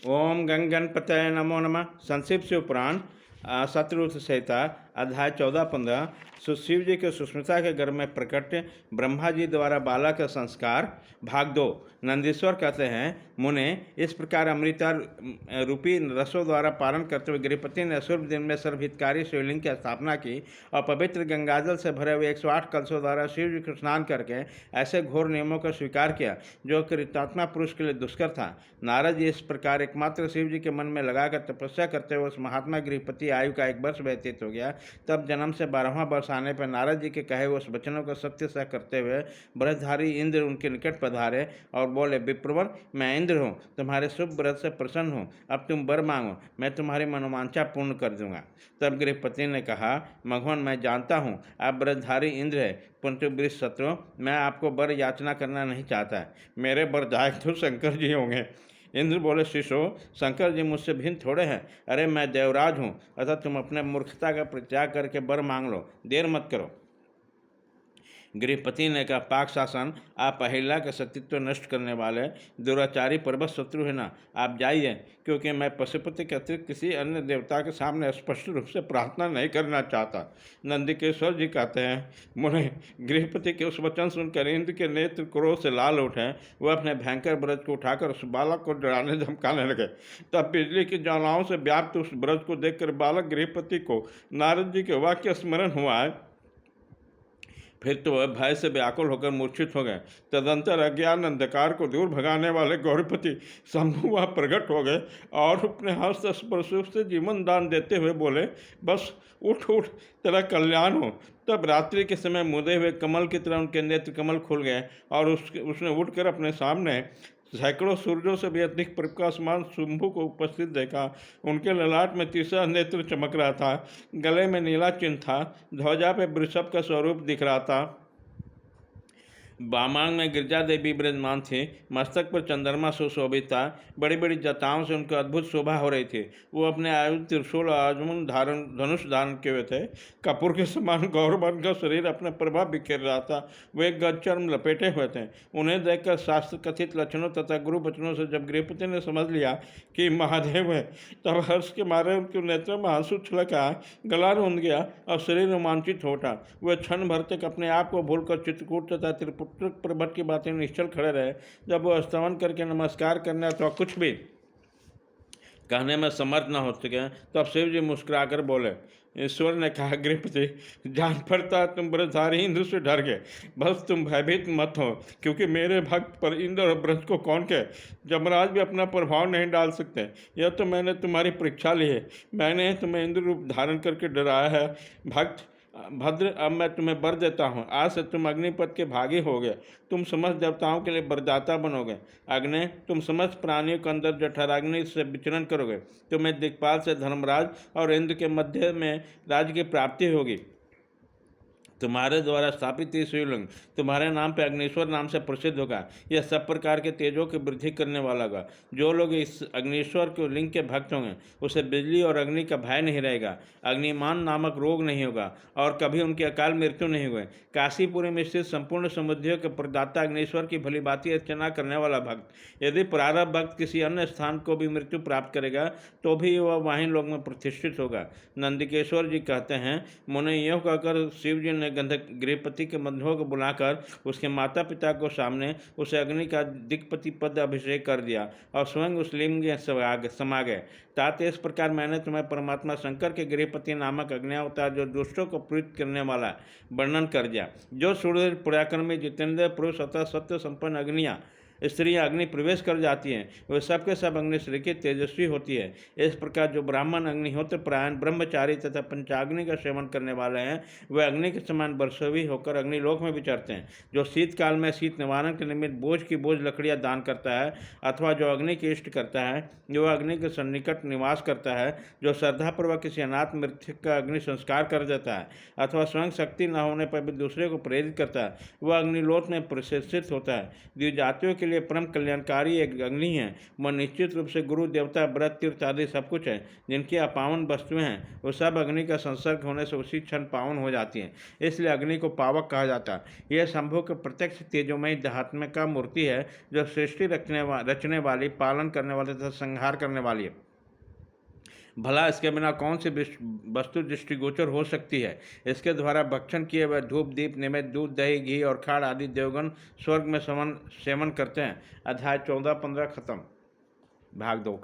ओम गंग गणपतये नमो नमः। संक्षिप्त शिव पुराण सतरूथ संहिता अध्याय 14-15। शिव जी के सुष्मिता के गर्भ में प्रकट ब्रह्मा जी द्वारा बालक का संस्कार भाग 2। नंदीश्वर कहते हैं, मुने इस प्रकार अमृता रूपी रसों द्वारा पालन करते हुए गृहपति ने शुभ दिन में सर्वहितकारी शिवलिंग की स्थापना की और पवित्र गंगाजल से भरे हुए 108 कलशों द्वारा शिव जी को स्नान करके ऐसे घोर नियमों का स्वीकार किया जो कृतात्मा पुरुष के लिए दुष्कर था। नारद जी इस प्रकार एकमात्र शिव जी के मन में लगाकर तपस्या करते हुए उस महात्मा गृहपति आयु का 1 वर्ष व्यतीत हो गया। तब जन्म से 12वां वर्ष आने पर नारद जी के कहे हुए उस वचनों को सत्य से करते हुए व्रतधारी इंद्र उनके निकट पधारे और बोले, विप्रवर, मैं इंद्र हूँ, तुम्हारे शुभ व्रत से प्रसन्न हूँ। अब तुम वर मांगो, मैं तुम्हारी मनोवांछा पूर्ण कर दूंगा। तब गृहपति ने कहा, मघवन, मैं जानता हूँ आप व्रतधारी इंद्र है, परंतु वृष शत्रु, मैं आपको वर याचना करना नहीं चाहता। मेरे वरदायक तो शंकर जी होंगे। इंद्र बोले, शिष्यो, शंकर जी मुझसे भिन्न थोड़े हैं। अरे मैं देवराज हूँ, अतः तुम अपने मूर्खता का परित्याग करके वर मांग लो, देर मत करो। गृहपति ने कहा, पाक शासन, आप अहिल्या का सतीत्व नष्ट करने वाले दुराचारी पर्वत शत्रु है ना, आप जाइए, क्योंकि मैं पशुपति के अतिरिक्त किसी अन्य देवता के सामने स्पष्ट रूप से प्रार्थना नहीं करना चाहता। नंदिकेश्वर जी कहते हैं, मुने गृहपति के उस वचन सुनकर इंद्र के नेत्र क्रोध से लाल उठे। वह अपने भयंकर ब्रज को उठाकर उस बालक को डराने धमकाने लगे। तब बिजली की ज्वालाओं से व्याप्त उस ब्रज को देखकर बालक गृहपति को नारद जी के वाक्य स्मरण हुआ है। फिर तो वह भय से व्याकुल होकर मूर्छित हो गए। तदंतर अज्ञान अंधकार को दूर भगाने वाले गौरीपति शंभु वह प्रकट हो गए और अपने हस्त स्पर्श से जीवन दान देते हुए बोले, बस उठ उठ, तेरा कल्याण हो। तब रात्रि के समय मुदे हुए कमल की तरह उनके नेत्र कमल खुल गए और उसने उठकर अपने सामने सैकड़ों सूर्यों से भी अधिक प्रकाशमान शंभु को उपस्थित देखा। उनके ललाट में तीसरा नेत्र चमक रहा था, गले में नीला चिन्ह था, ध्वजा पे वृषभ का स्वरूप दिख रहा था। वामांग में गिरजा देवी विराजमान थी, मस्तक पर चंद्रमा सुशोभित था, बड़ी बड़ी जटाओं से उनको अद्भुत शोभा हो रही थी। वो अपने आयु त्रिशूल आजमन धारण धनुष धारण किए हुए थे। कपूर के समान गौरवन का शरीर अपने प्रभाव बिखेर रहा था। वे गज चर्म लपेटे हुए थे। उन्हें देखकर शास्त्र कथित लक्षणों तथा गुरु वचनों से जब गृहपति ने समझ लिया कि महादेव है, तब हर्ष के मारे उनके नेत्रों में आंसू छलका, गला रुंध गया और शरीर रोमांचित हो उठा। वे क्षण भर तक अपने आप को भूलकर चित्रकूट तथा त्रिपुट पर्वत की बातें निश्चल खड़े रहे। जब वो स्तवन करके नमस्कार करने अथवा कुछ भी कहने में समर्थ न हो सके, तब शिव जी मुस्कुराकर बोले, ईश्वर ने कहा, गृहपति, जान पड़ता तुम व्रतधारी इंद्र से डर गए। बस तुम भयभीत मत हो, क्योंकि मेरे भक्त पर इंद्र और ब्रज को कौन कहे। जमराज भी अपना प्रभाव नहीं डाल सकते। यह तो मैंने तुम्हारी परीक्षा ली है। मैंने तुम्हें इंद्र रूप धारण करके डराया है। भक्त भद्र, अब मैं तुम्हें वर देता हूँ। आज से तुम अग्निपथ के भागी होगे। तुम समस्त देवताओं के लिए वरदाता बनोगे। अग्नि, तुम समस्त प्राणियों के अंदर जठराग्नि से विचरण करोगे। तुम्हें दिक्पाल से धर्मराज और इंद्र के मध्य में राज्य की प्राप्ति होगी। तुम्हारे द्वारा स्थापित ये शिवलिंग तुम्हारे नाम पर अग्निश्वर नाम से प्रसिद्ध होगा। यह सब प्रकार के तेजों की वृद्धि करने वाला होगा। जो लोग इस अग्निश्वर के लिंग के भक्त होंगे, उसे बिजली और अग्नि का भय नहीं रहेगा। अग्निमान नामक रोग नहीं होगा और कभी उनकी अकाल मृत्यु नहीं हुए। काशीपुरी में स्थित संपूर्ण समृद्धियों के प्रदाता अग्निश्वर की भली भांति अर्चना करने वाला भक्त, यदि प्रारब्ध भक्त किसी अन्य स्थान को भी मृत्यु प्राप्त करेगा, तो भी वह वहीं लोग में प्रतिष्ठित होगा। नंदिकेश्वर जी कहते हैं, मुने यों कहकर शिव जी ने गंधक गृहपति के बंधुओं को बुलाकर उसके माता पिता को सामने उसे अग्नि का दिक्पति पद अभिषेक कर दिया और स्वयं उस लिंग में समा गए। तात इस प्रकार मैंने तुम्हें परमात्मा शंकर के गृहपति नामक अग्नि-अवतार, जो दुष्टों को प्रीत करने वाला, वर्णन कर दिया। जो सूर्य पराक्रमी जितेंद्र पुरुष अतः सत्य संपन्न अग्नियाँ स्त्रियाँ अग्नि प्रवेश कर जाती हैं, वे सबके सब अग्नि श्री की तेजस्वी होती है। इस प्रकार जो ब्राह्मण अग्निहोत्र प्रायण ब्रह्मचारी तथा पंचाग्नि का सेवन करने वाले हैं, वे अग्नि के समान वर्षवी होकर अग्निलोक में विचरते हैं। जो शीतकाल में शीत निवारण के निमित्त बोझ की बोझ लकड़ियाँ दान करता है, अथवा जो अग्नि की इष्ट करता है, जो अग्नि के सन्निकट निवास करता है, जो श्रद्धापूर्वक किसी अनाथ मृतक का अग्नि संस्कार कर देता है, अथवा स्वयं शक्ति न होने पर भी दूसरे को प्रेरित करता है, वह अग्निलोक में प्रतिष्ठित होता है। द्विजातियों के के लिए परम कल्याणकारी एक अग्नि है। वह निश्चित रूप से गुरु, देवता, व्रत, तीर्थ आदि सब कुछ है। जिनकी अपावन वस्तुएं हैं वो सब अग्नि का संसर्ग होने से उसी क्षण पावन हो जाती हैं। इसलिए अग्नि को पावक कहा जाता है। यह शंभु के प्रत्यक्ष तेजोमयी देहात्मिका मूर्ति है, जो सृष्टि रचने वाली, पालन करने वाली तथा संहार करने वाली है। भला इसके बिना कौन सी वस्तु दृष्टिगोचर हो सकती है। इसके द्वारा भक्षण किए हुए धूप, दीप, निमित्त, दूध, दही, घी और खाड़ आदि देवगण स्वर्ग में सेवन करते हैं। अध्याय 14-15 खत्म। भाग 2।